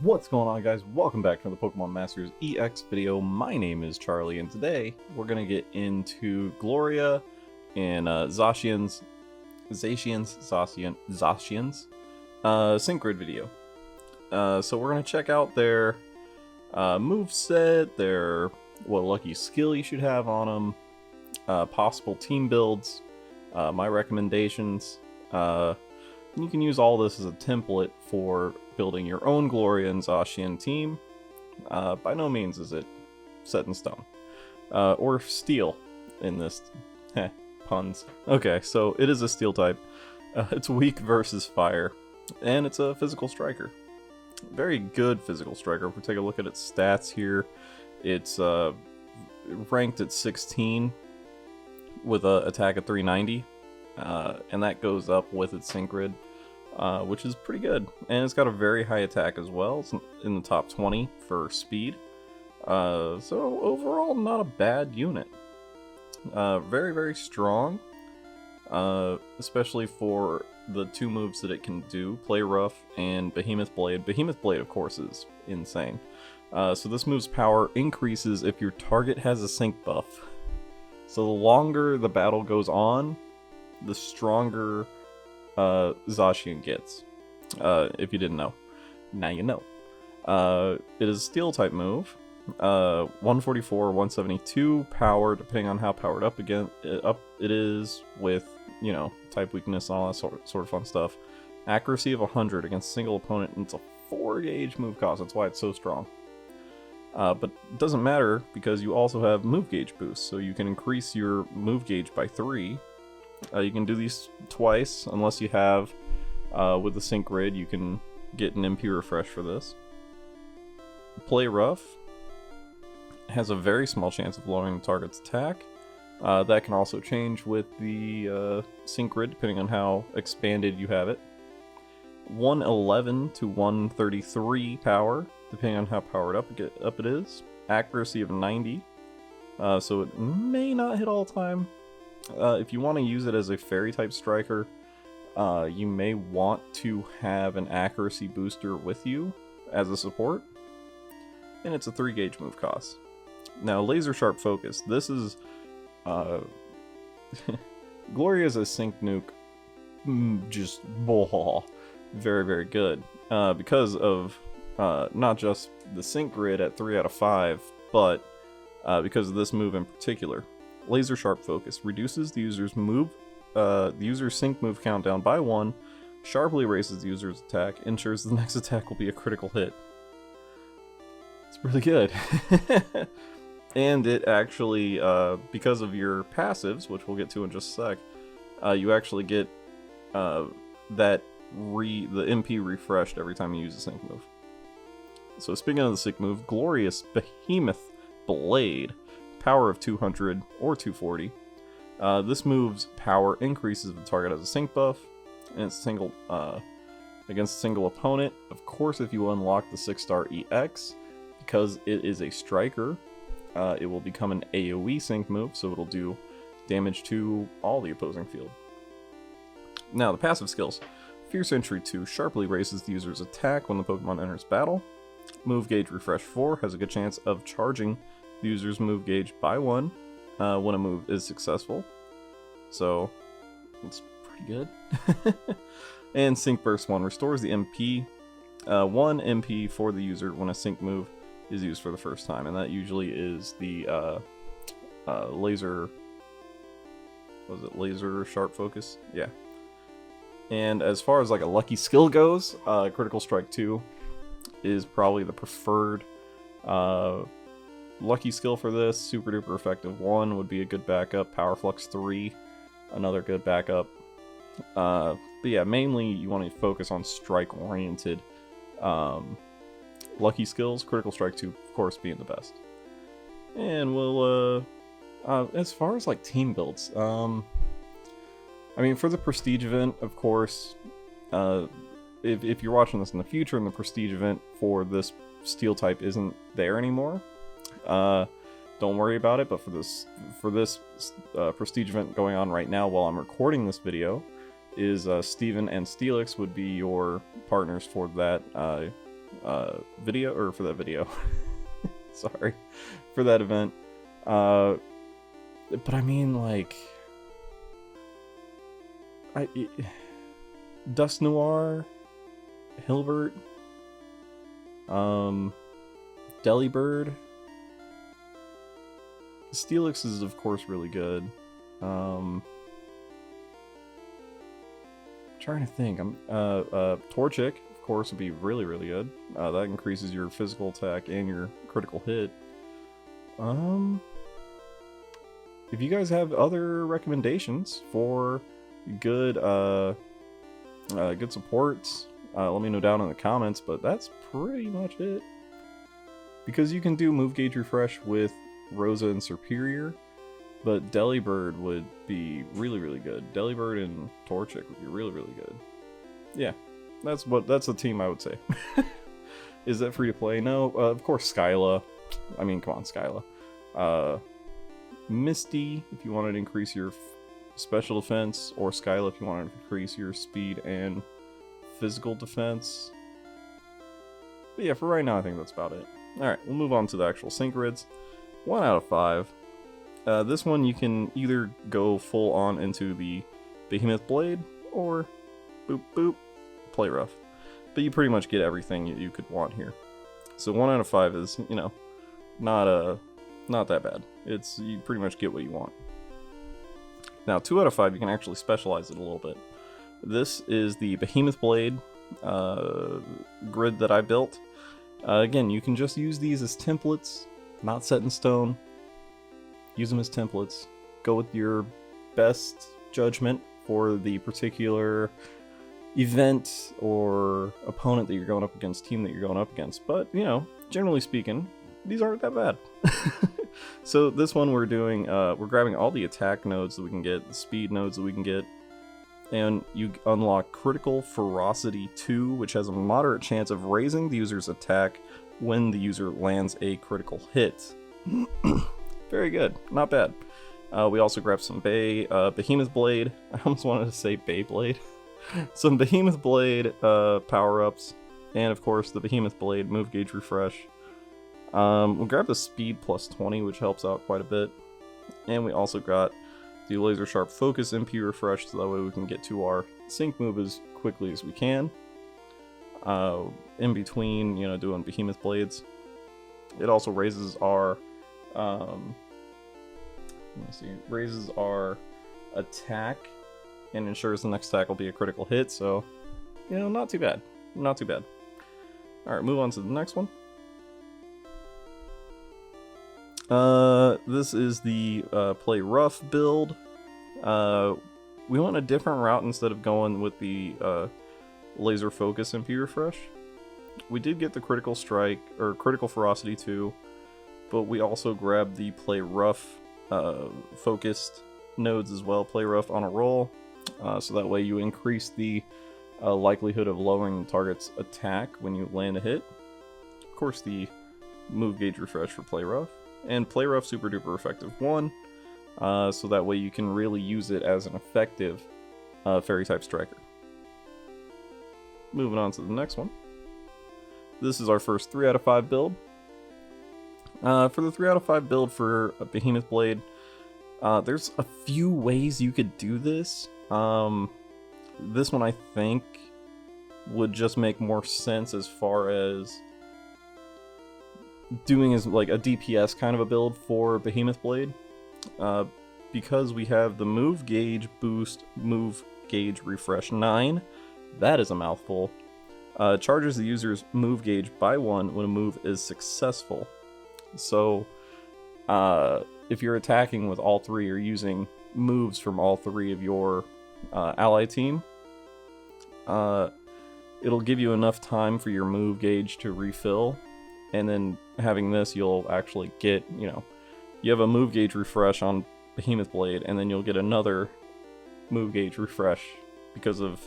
What's going on, guys? Welcome back to the Pokemon Masters EX video. My name is Charlie, and today we're going to get into GLORIA and Zacian's Sync Grid video. So we're going to check out their moveset, what lucky skill you should have on them, possible team builds, my recommendations. You can use all this as a template for building your own GLORIA and ZACIAN team. By no means is it set in stone. Or steel in this. Puns. Okay, so it is a steel type. It's weak versus fire. And it's a physical striker. Very good physical striker. If we take a look at its stats here, it's ranked at 16 with an attack at 390. And that goes up with its Sync Grid, which is pretty good. And it's got a very high attack as well. It's in the top 20 for speed. So overall, not a bad unit. Very, very strong, especially for the two moves that it can do, Play Rough and Behemoth Blade. Behemoth Blade, of course, is insane. So this move's power increases if your target has a sync buff. So the longer the battle goes on, the stronger Zacian gets. If you didn't know. Now you know. It is a steel type move. 144, 172 power, depending on how powered up it is with, you know, type weakness and all that sort of fun stuff. Accuracy of 100 against a single opponent, and it's a 4 gauge move cost. That's why it's so strong. But it doesn't matter because you also have move gauge boost, so you can increase your move gauge by 3. You can do these twice, unless you have, with the Sync Grid, you can get an MP refresh for this. Play Rough has a very small chance of lowering the target's attack. That can also change with the Sync Grid, depending on how expanded you have it. 111 to 133 power, depending on how powered up it is. Accuracy of 90, so it may not hit all time. If you want to use it as a fairy type striker, you may want to have an accuracy booster with you as a support. And it's a 3 gauge move cost. Now, Laser Sharp Focus. This is GLORIA is a sync nuke. Just very, very good. Because of not just the Sync Grid at 3 out of 5, but because of this move in particular. Laser Sharp Focus reduces the user's sync move countdown by 1, sharply raises the user's attack, ensures the next attack will be a critical hit. It's really good. And it actually, because of your passives, which we'll get to in just a sec, you actually get the MP refreshed every time you use a sync move. So speaking of the sync move, Glorious Behemoth Blade. Power of 200 or 240. This move's power increases if the target has a sync buff, and it's against a single opponent. Of course, if you unlock the 6-star EX, because it is a striker, it will become an AoE sync move, so it'll do damage to all the opposing field. Now, the passive skills. Fierce Entry 2 sharply raises the user's attack when the Pokemon enters battle. Move Gauge Refresh 4 has a good chance of charging the user's move gauge by 1 when a move is successful. So, it's pretty good. And Sync Burst 1 restores the MP, 1 MP for the user when a sync move is used for the first time. And that usually is the laser... Was it Laser Sharp Focus? Yeah. And as far as like a lucky skill goes, Critical Strike 2 is probably the preferred lucky skill for this. Super Duper Effective 1 would be a good backup. Power Flux 3, another good backup. But yeah, mainly you want to focus on strike-oriented lucky skills. Critical Strike 2, of course, being the best. And we'll, as far as like team builds, I mean, for the Prestige event, of course, if you're watching this in the future and the Prestige event for this steel type isn't there anymore, don't worry about it. But for this Prestige event going on right now while I'm recording this video, is Steven and Steelix would be your partners for that video, or for that video. Sorry, for that event. But I mean, like, Dust Noir, Hilbert, Delibird. Steelix is of course really good. Trying to think. Torchic, of course, would be really, really good. That increases your physical attack and your critical hit. If you guys have other recommendations for good good supports, let me know down in the comments, but that's pretty much it. Because you can do move gauge refresh with Rosa and Superior, but Delibird would be really, really good. Delibird and Torchic would be really, really good. Yeah, that's the team I would say. Is that free to play? No, of course Skyla. I mean, come on, Skyla. Misty, if you wanted to increase your special defense, or Skyla if you wanted to increase your speed and physical defense. But yeah, for right now, I think that's about it. Alright, we'll move on to the actual Synchronids. 1 out of 5. This one you can either go full on into the Behemoth Blade, or boop boop, play rough. But you pretty much get everything you could want here. So 1 out of 5 is, you know, not that bad. You pretty much get what you want. Now 2 out of 5 you can actually specialize it a little bit. This is the Behemoth Blade grid that I built. Again, you can just use these as templates, not set in stone. Use them as templates. Go with your best judgment for the particular event or opponent that you're going up against, team that you're going up against. But, you know, generally speaking, these aren't that bad. So this one we're doing, we're grabbing all the attack nodes that we can get, the speed nodes that we can get, and you unlock Critical Ferocity 2, which has a moderate chance of raising the user's attack when the user lands a critical hit. Very good, not bad. We also grabbed some Behemoth Blade. I almost wanted to say Beyblade. Some Behemoth Blade power-ups, and of course the Behemoth Blade move gauge refresh. We'll grab the speed plus 20, which helps out quite a bit. And we also got the Laser Sharp Focus MP refresh, so that way we can get to our sync move as quickly as we can. In between, you know, doing Behemoth Blades. It also raises our raises our attack and ensures the next attack will be a critical hit, so, you know, not too bad. Not too bad. Alright, move on to the next one. This is the play rough build. We went a different route instead of going with the laser focus MP refresh. We did get the critical strike, or critical ferocity 2, but we also grabbed the play rough focused nodes as well, play rough on a roll, so that way you increase the likelihood of lowering the target's attack when you land a hit. Of course, the move gauge refresh for play rough. And play rough super duper effective 1, so that way you can really use it as an effective fairy type striker. Moving on to the next one. This is our first 3 out of 5 build. For the 3 out of 5 build for a Behemoth Blade, there's a few ways you could do this. This one I think would just make more sense as far as doing as like a DPS kind of a build for Behemoth Blade, because we have the move gauge boost, move gauge refresh 9. That is a mouthful. Charges the user's move gauge by 1 when a move is successful. So if you're attacking with all 3 or using moves from all 3 of your ally team, it'll give you enough time for your move gauge to refill. And then having this, you'll actually get, you know, you have a move gauge refresh on Behemoth Blade, and then you'll get another move gauge refresh because of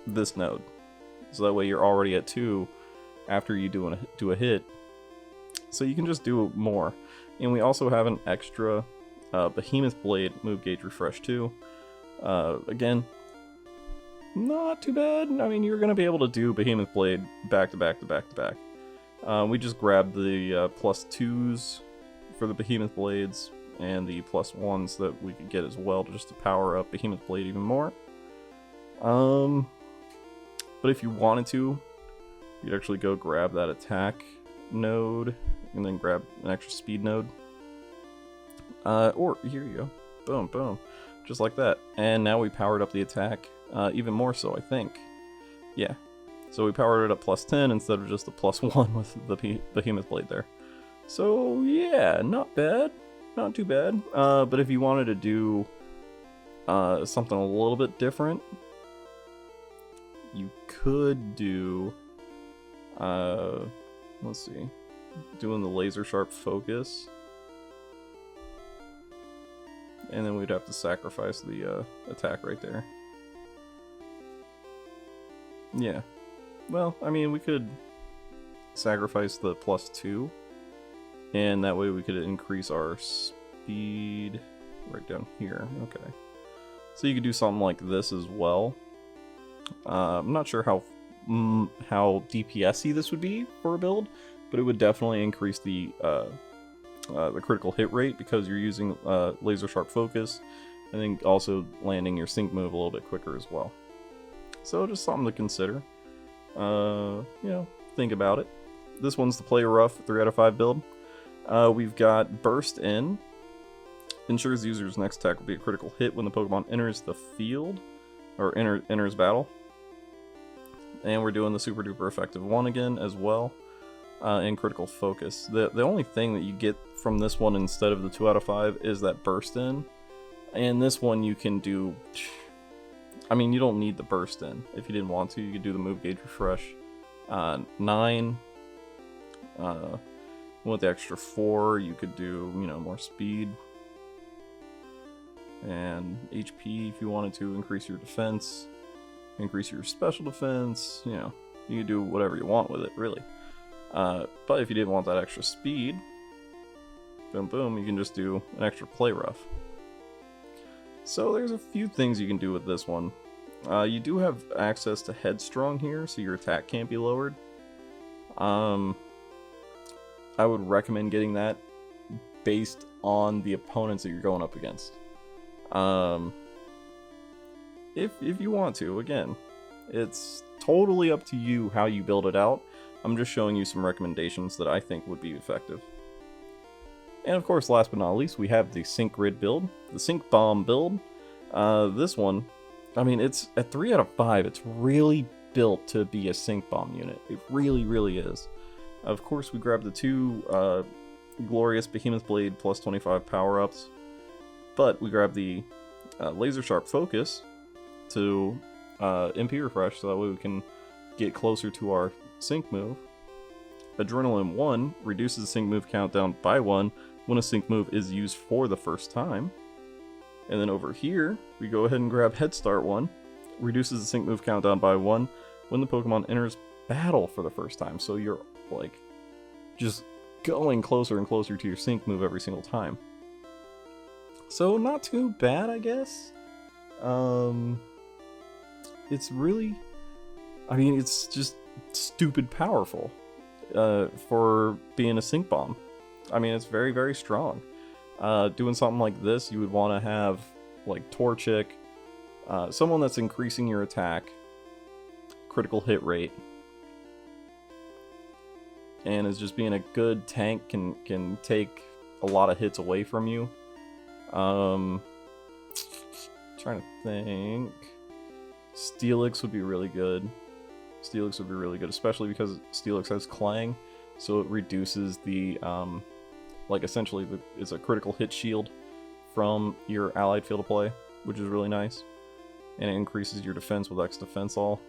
this node. So that way you're already at 2 after you do a hit. So you can just do more. And we also have an extra Behemoth Blade move gauge refresh too. Again, not too bad. I mean, you're going to be able to do Behemoth Blade back to back to back to back. We just grabbed the +2s for the Behemoth Blades, and the +1s that we could get as well, just to power up Behemoth Blade even more. But if you wanted to, you'd actually go grab that attack node, and then grab an extra speed node. Or, here you go. Boom, boom. Just like that. And now we powered up the attack, even more so, I think. Yeah. So we powered it up +10 instead of just the +1 with the Behemoth Blade there. So, yeah, not bad. Not too bad. But if you wanted to do something a little bit different, you could do, let's see, doing the laser sharp focus. And then we'd have to sacrifice the attack right there. Yeah. Well, I mean, we could sacrifice the +2, and that way we could increase our speed right down here. Okay. So you could do something like this as well. I'm not sure how DPS-y this would be for a build, but it would definitely increase the critical hit rate because you're using laser sharp focus, and then also landing your sync move a little bit quicker as well. So just something to consider. You know, think about it. This one's the play rough 3 out of 5 build. We've got Burst In. Ensures the user's next attack will be a critical hit when the Pokemon enters the field, or enters battle. And we're doing the super duper effective one again as well, in critical focus. The only thing that you get from this one instead of the 2 out of 5 is that Burst In. And this one you can do, I mean, you don't need the Burst In. If you didn't want to, you could do the move gauge refresh. 9. With the extra 4, you could do, you know, more speed. And HP if you wanted to increase your defense, increase your special defense, you know, you can do whatever you want with it, really. But if you didn't want that extra speed, boom boom, you can just do an extra play rough. So there's a few things you can do with this one. You do have access to Headstrong here, so your attack can't be lowered. I would recommend getting that based on the opponents that you're going up against. If you want to, again, it's totally up to you how you build it out. I'm just showing you some recommendations that I think would be effective. And of course, last but not least, we have the Sync Grid build, the Sync Bomb build. This one, I mean, it's at 3 out of 5. It's really built to be a Sync Bomb unit. It really, really is. Of course, we grabbed the 2 glorious Behemoth Blade plus 25 power-ups, but we grabbed the Laser Sharp Focus to MP Refresh, so that way we can get closer to our sync move. Adrenaline 1 reduces the sync move countdown by 1 when a sync move is used for the first time. And then over here, we go ahead and grab Head Start 1, reduces the sync move countdown by 1 when the Pokemon enters battle for the first time. So you're like just going closer and closer to your sync move every single time. So not too bad, I guess. It's really, I mean, it's just stupid powerful for being a sync bomb. I mean, it's very, very strong. Doing something like this, you would want to have like Torchic, someone that's increasing your attack, critical hit rate, and is just being a good tank, can take a lot of hits away from you. Trying to think. Steelix would be really good. Steelix would be really good, especially because Steelix has Clang, so it reduces the, like essentially it's a critical hit shield from your allied field of play, which is really nice. And it increases your defense with X Defense All.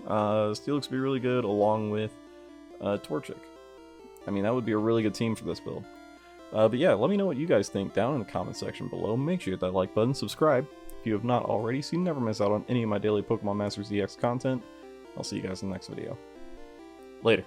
Steelix would be really good along with Torchic. I mean, that would be a really good team for this build. But yeah, let me know what you guys think down in the comment section below. Make sure you hit that like button, subscribe if you have not already, so you never miss out on any of my daily Pokemon Masters EX content. I'll see you guys in the next video. Later.